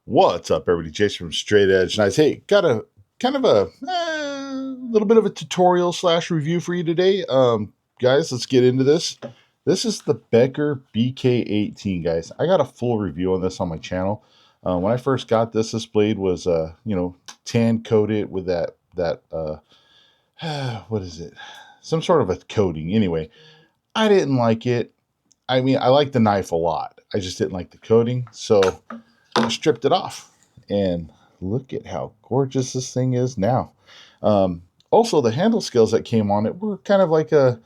What's up, everybody? Jason from Straight Edge Nice. Hey, got a kind of a little bit of a tutorial slash review for you today. Guys, let's get into this. This is the Becker BK18, guys. I got a full review on this on my channel. When I first got this blade was tan coated with that what is it? Some sort of a coating. Anyway, I didn't like it. I mean, I like the knife a lot. I just didn't like the coating, so I stripped it off, and look at how gorgeous this thing is now. Also, the handle scales that came on it were kind of like a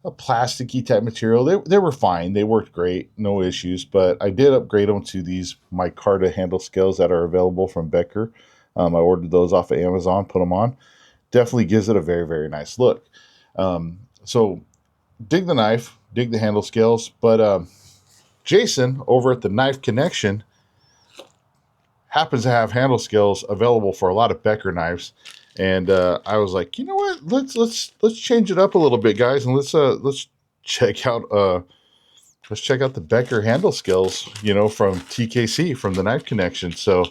plasticky type material. They were fine. They worked great, no issues. But I did upgrade them to these micarta handle scales that are available from Becker. I ordered those off of Amazon, put them on. Definitely gives it a very, very nice look. So dig the knife, dig the handle scales. But Jason over at the Knife Connection happens to have handle scales available for a lot of Becker knives, and I was like, you know what? Let's change it up a little bit, guys, and let's check out the Becker handle scales, from TKC, from the Knife Connection. So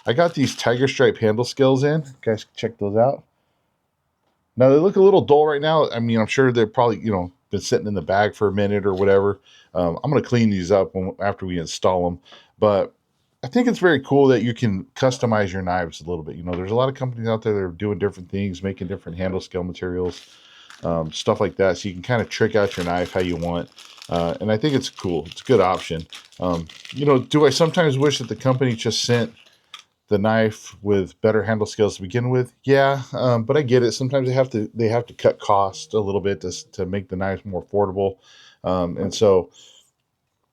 I got these tiger stripe handle scales in. Guys, check those out. Now they look a little dull right now. I mean, I'm sure they're probably been sitting in the bag for a minute or whatever. I'm going to clean these up after we install them, but I think it's very cool that you can customize your knives a little bit. There's a lot of companies out there that are doing different things, making different handle scale materials, stuff like that. So you can kind of trick out your knife how you want. And I think it's cool. It's a good option. Do I sometimes wish that the company just sent the knife with better handle scales to begin with? Yeah, but I get it. Sometimes they have to cut costs a little bit to make the knives more affordable. And so,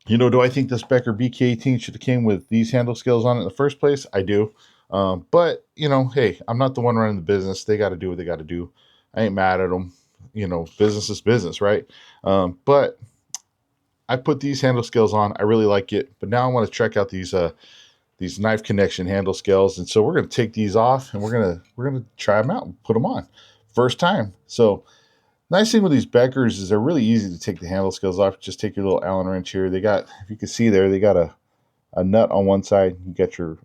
do I think this Becker BK18 should have came with these handle scales on it in the first place? I do. But, hey, I'm not the one running the business. They got to do what they got to do. I ain't mad at them. Business is business, right? But I put these handle scales on. I really like it. But now I want to check out these Knife Connection handle scales. And so we're going to take these off, and we're going to try them out and put them on. First time. So nice thing with these Beckers is they're really easy to take the handle scales off. Just take your little Allen wrench here. They got, if you can see there, they got a nut on one side. You got your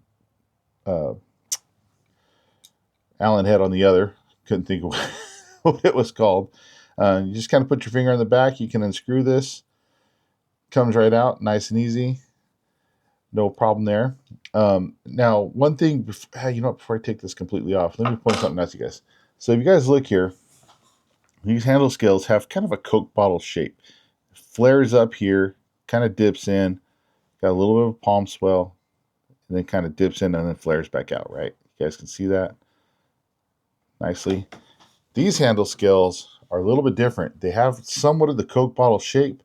Allen head on the other. Couldn't think of what it was called. You just kind of put your finger on the back. You can unscrew this. Comes right out, nice and easy. No problem there. Now, one thing, before I take this completely off, let me point something out to you guys. So if you guys look here, these handle scales have kind of a Coke bottle shape. Flares up here, kind of dips in, got a little bit of a palm swell, and then kind of dips in and then flares back out, right? You guys can see that nicely. These handle scales are a little bit different. They have somewhat of the Coke bottle shape,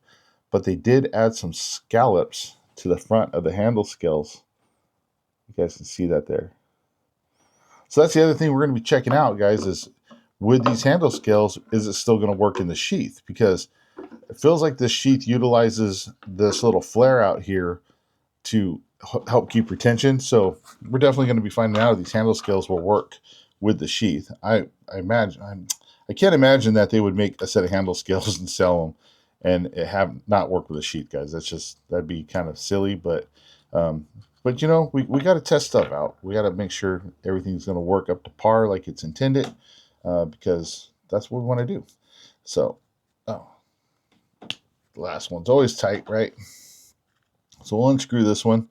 but they did add some scallops to the front of the handle scales. You guys can see that there. So that's the other thing we're going to be checking out, guys, is with these handle scales, is it still going to work in the sheath? Because it feels like this sheath utilizes this little flare out here to help keep retention. So we're definitely going to be finding out if these handle scales will work with the sheath. I can't imagine that they would make a set of handle scales and sell them and it have not work with a sheath, guys. That'd be kind of silly, but we got to test stuff out. We got to make sure everything's going to work up to par like it's intended, because that's what we want to do. So, the last one's always tight, right? So we'll unscrew this one.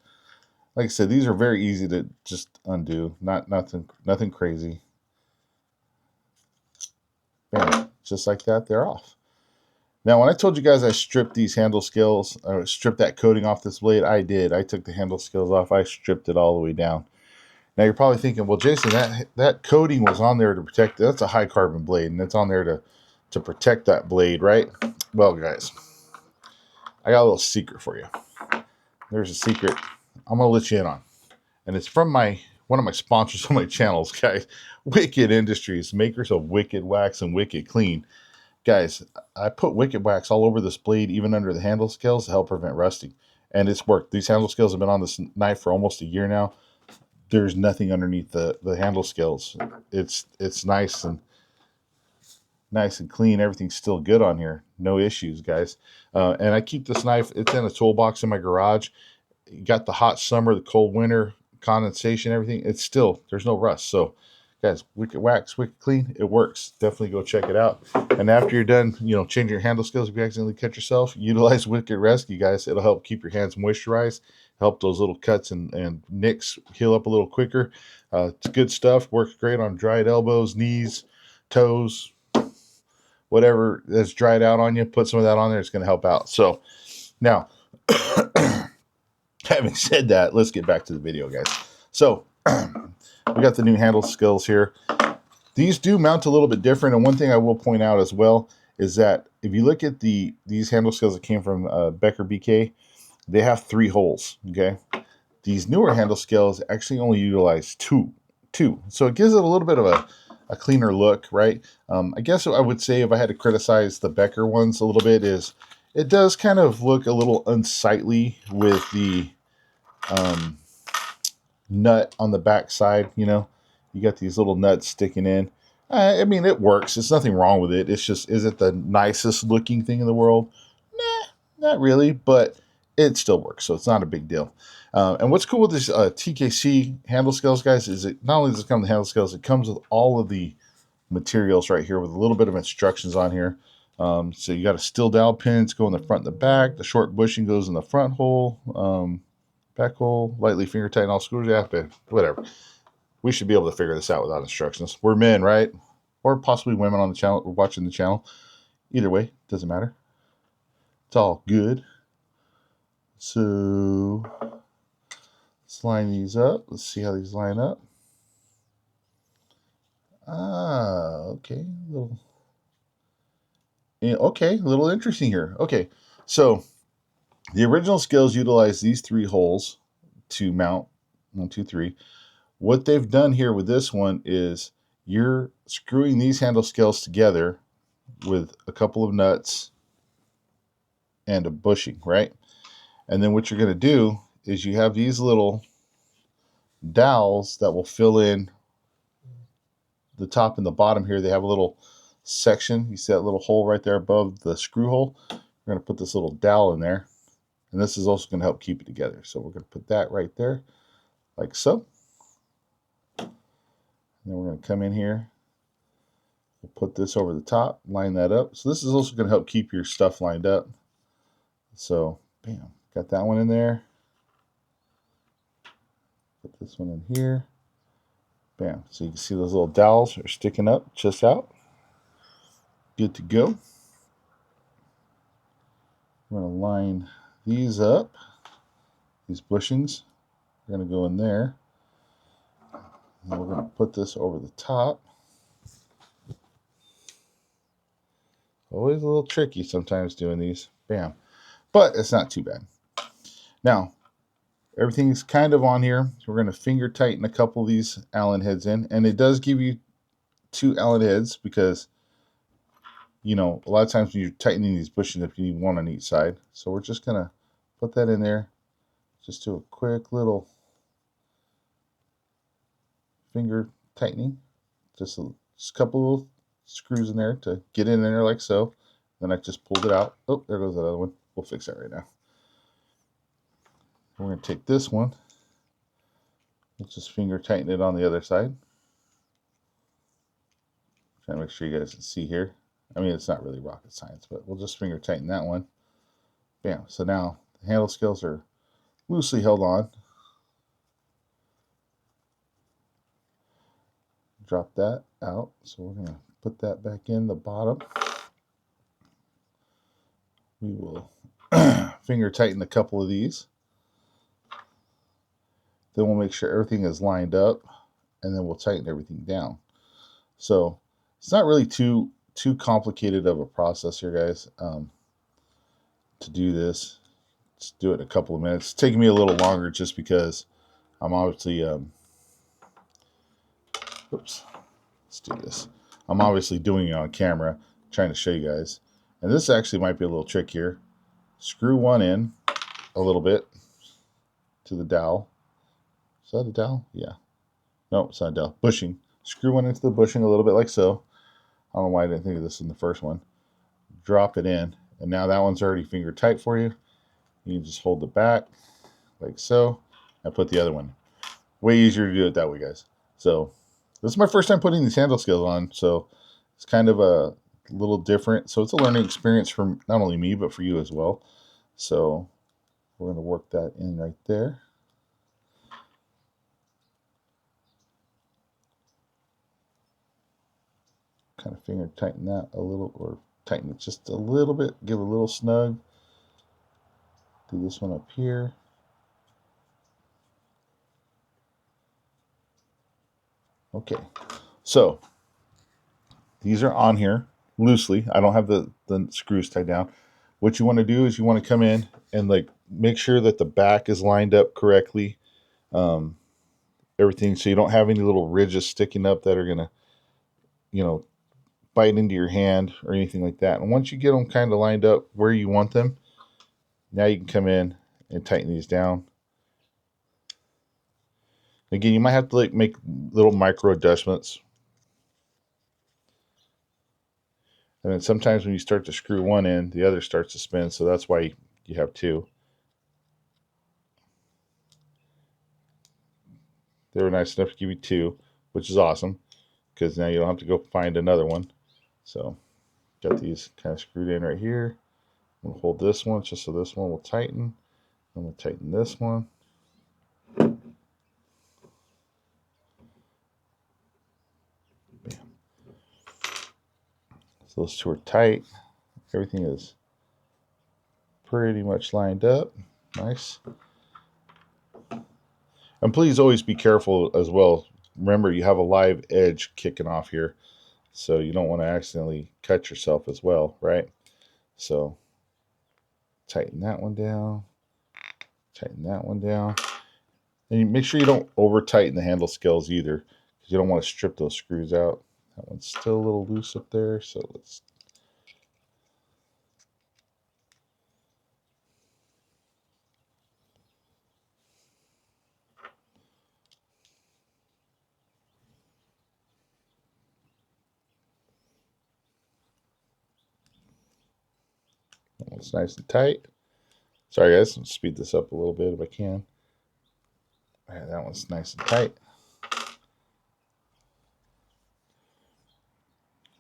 Like I said, these are very easy to just undo. Nothing crazy. Bam, just like that, they're off. Now, when I told you guys I stripped these handle scales, or stripped that coating off this blade, I did. I took the handle scales off. I stripped it all the way down. Now, you're probably thinking, well, Jason, that coating was on there to protect. That's a high carbon blade, and it's on there to protect that blade, right? Well, guys, I got a little secret for you. There's a secret I'm going to let you in on. And it's from one of my sponsors on my channels, guys. Wicked Industries, makers of Wicked Wax and Wicked Clean. Guys, I put Wicked Wax all over this blade, even under the handle scales, to help prevent rusting. And it's worked. These handle scales have been on this knife for almost a year now. There's nothing underneath the handle scales. It's nice and clean. Everything's still good on here. No issues, guys. And I keep this knife. It's in a toolbox in my garage. You got the hot summer, the cold winter. condensation, everything, it's still, there's no rust. So guys, Wicked Wax, Wicked Clean, it works. Definitely go check it out. And after you're done, changing your handle skills, if you accidentally cut yourself, utilize Wicked Rescue, guys. It'll help keep your hands moisturized, help those little cuts and nicks heal up a little quicker. It's good stuff. Works great on dried elbows, knees, toes, whatever that's dried out on you. Put some of that on there. It's going to help out. So now, having said that, let's get back to the video, guys. So we got the new handle skills here. These do mount a little bit different, and one thing I will point out as well is that if you look at these handle skills that came from Becker BK, they have 3 holes, okay? These newer handle skills actually only utilize two. So it gives it a little bit of a cleaner look, right? I guess I would say if I had to criticize the Becker ones a little bit is it does kind of look a little unsightly with the nut on the back side, you got these little nuts sticking in. I mean, it works. There's nothing wrong with it. It's just, is it the nicest looking thing in the world? Nah, not really, but it still works, so it's not a big deal. And what's cool with this TKC handle scales, guys, is it not only does it come with the handle scales, it comes with all of the materials right here with a little bit of instructions on here. So you got a steel dowel pins go in the front and the back. The short bushing goes in the front hole, back hole, lightly finger tighten all screws. Yeah, whatever. We should be able to figure this out without instructions. We're men, right? Or possibly women on the channel or watching the channel. Either way, doesn't matter. It's all good. So let's line these up. Let's see how these line up. Okay. A little interesting here. Okay, so the original skills utilize these 3 holes to mount 1, 2, 3. What they've done here with this one is you're screwing these handle scales together with a couple of nuts and a bushing, right? And then what you're going to do is you have these little dowels that will fill in the top and the bottom here. They have a little section. You see that little hole right there above the screw hole? We're going to put this little dowel in there. And this is also going to help keep it together. So we're going to put that right there, like so. And then we're going to come in here. We'll put this over the top, line that up. So this is also going to help keep your stuff lined up. So, bam, got that one in there. Put this one in here. Bam. So you can see those little dowels are sticking up just out. Good to go. We're going to line these up. These bushings are going to go in there. And we're going to put this over the top. Always a little tricky sometimes doing these. Bam. But it's not too bad. Now, everything's kind of on here. So we're going to finger tighten a couple of these Allen heads in. And it does give you 2 Allen heads because, a lot of times when you're tightening these bushings up, you need 1 on each side. So we're just going to put that in there. Just do a quick little finger tightening. Just a couple of screws in there to get in there like so. Then I just pulled it out. Oh, there goes that other one. We'll fix that right now. We're going to take this one. Let's just finger tighten it on the other side. Trying to make sure you guys can see here. I mean, it's not really rocket science, but we'll just finger tighten that one. Bam. So now the handle scales are loosely held on. Drop that out. So we're going to put that back in the bottom. We will finger tighten a couple of these. Then we'll make sure everything is lined up, and then we'll tighten everything down. So it's not really too complicated of a process here, guys, to do this. Just do it in a couple of minutes. It's taking me a little longer just because I'm obviously oops, let's do this. I'm obviously doing it on camera, trying to show you guys. And this actually might be a little trick here. Screw one in a little bit to the dowel. Is that a dowel? Yeah. No, it's not a dowel. Bushing. Screw one into the bushing a little bit like so. I don't know why I didn't think of this in the first one. Drop it in. And now that one's already finger tight for you. You can just hold it back like so. And put the other one. way easier to do it that way, guys. So this is my first time putting these handle scales on, so it's kind of a little different. So it's a learning experience for not only me, but for you as well. So we're going to work that in right there. Kind of finger tighten that a little, or tighten it just a little bit, give it a little snug. Do this one up here. Okay, so these are on here loosely. I don't have the screws tied down. What you want to do is you want to come in and like make sure that the back is lined up correctly. Everything, so you don't have any little ridges sticking up that are gonna, bite into your hand or anything like that. And once you get them kind of lined up where you want them, now you can come in and tighten these down. Again, you might have to like make little micro adjustments. And then sometimes when you start to screw one in, the other starts to spin. So that's why you have two. They were nice enough to give you two, which is awesome because now you don't have to go find another one. So got these kind of screwed in right here. We'll hold this one just so this one will tighten. And we'll tighten this one. Bam. So those two are tight. Everything is pretty much lined up. Nice. And please always be careful as well. Remember, you have a live edge kicking off here, so you don't want to accidentally cut yourself as well, right? So tighten that one down. Tighten that one down. And you make sure you don't over tighten the handle scales either, because you don't want to strip those screws out. That one's still a little loose up there, so let's. That one's nice and tight. Sorry guys, I'll speed this up a little bit if I can. All right, that one's nice and tight.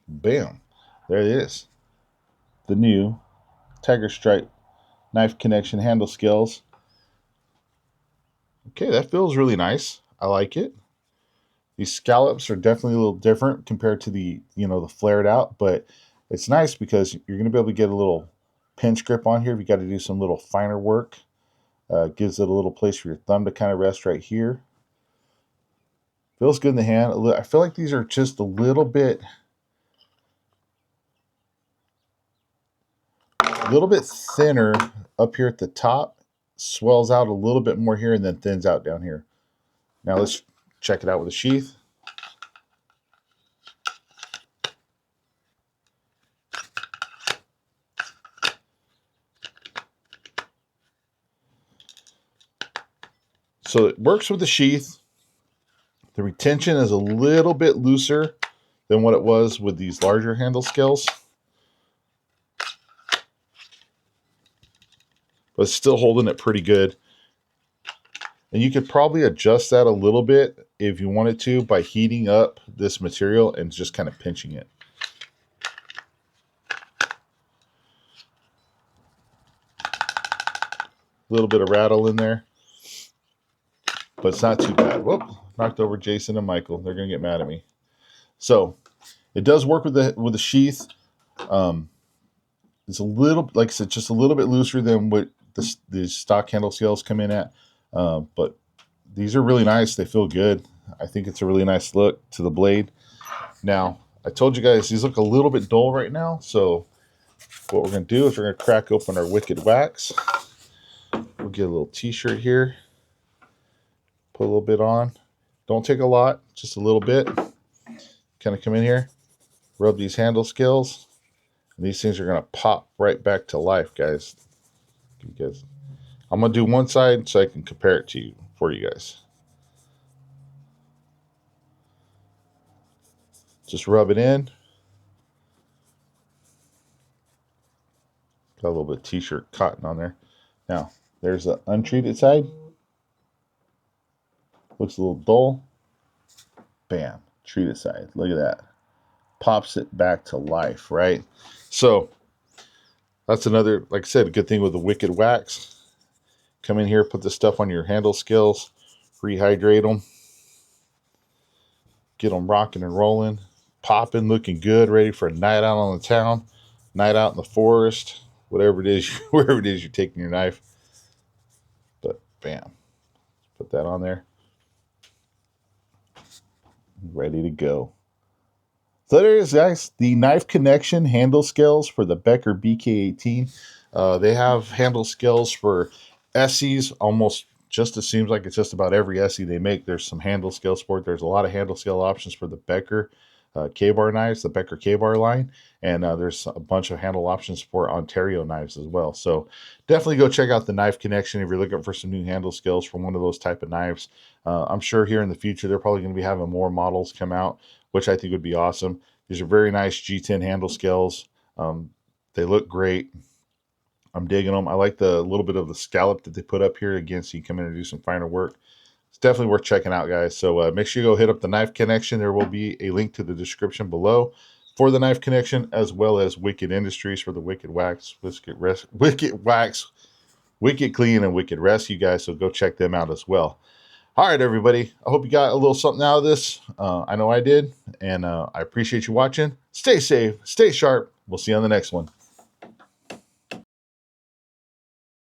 Bam. There it is. The new Tiger Stripe knife connection handle scales. Okay, that feels really nice. I like it. These scallops are definitely a little different compared to the flared out, but it's nice because you're going to be able to get a little pinch grip on here if you got to do some little finer work. Gives it a little place for your thumb to kind of rest right here. Feels good in the hand. I feel like these are just a little bit thinner up here at the top. Swells out a little bit more here and then thins out down here. Now let's check it out with a sheath. So it works with the sheath. The retention is a little bit looser than what it was with these larger handle scales, but it's still holding it pretty good. And you could probably adjust that a little bit if you wanted to by heating up this material and just kind of pinching it. A little bit of rattle in there, but it's not too bad. Whoop, knocked over Jason and Michael. They're going to get mad at me. So it does work with the sheath. It's a little, like I said, just a little bit looser than what the stock handle scales come in at. But these are really nice. They feel good. I think it's a really nice look to the blade. Now, I told you guys these look a little bit dull right now. So what we're going to do is we're going to crack open our Wicked Wax. We'll get a little t-shirt here. Put a little bit on. Don't take a lot, just a little bit. Kind of come in here, rub these handle scales. And these things are going to pop right back to life, guys. I'm going to do one side so I can compare it to you for you guys. Just rub it in. Got a little bit of t-shirt cotton on there. Now, there's the untreated side. A Looks a little dull. Bam, treat aside. Look at that. Pops it back to life, right? So that's another, like I said, a good thing with the Wicked Wax. Come in here, put the stuff on your handle scales, rehydrate them, get them rocking and rolling, popping, looking good, ready for a night out on the town, night out in the forest, whatever it is, wherever it is you're taking your knife. But bam, put that on there, ready to go. So there it is, guys. The knife connection handle scales for the Becker BK18. They have handle scales for SEs. Almost just it seems like it's just about every SE they make. There's some handle scale support. There's a lot of handle scale options for the Becker K-bar knives, the Becker K-bar line, and there's a bunch of handle options for Ontario knives as well. So definitely go check out the Knife Connection if you're looking for some new handle scales for one of those type of knives. I'm sure here in the future they're probably going to be having more models come out, which I think would be awesome. These are very nice G10 handle scales. They look great. I'm digging them. I like the little bit of the scallop that they put up here. Again, so you come in and do some finer work. It's definitely worth checking out, guys. So make sure you go hit up the Knife Connection. There will be a link to the description below for the Knife Connection, as well as Wicked Industries for the Wicked Wax, Wicked Wax, Wicked Clean, and Wicked Rescue, guys. So go check them out as well. All right, everybody. I hope you got a little something out of this. I know I did, and I appreciate you watching. Stay safe, stay sharp. We'll see you on the next one.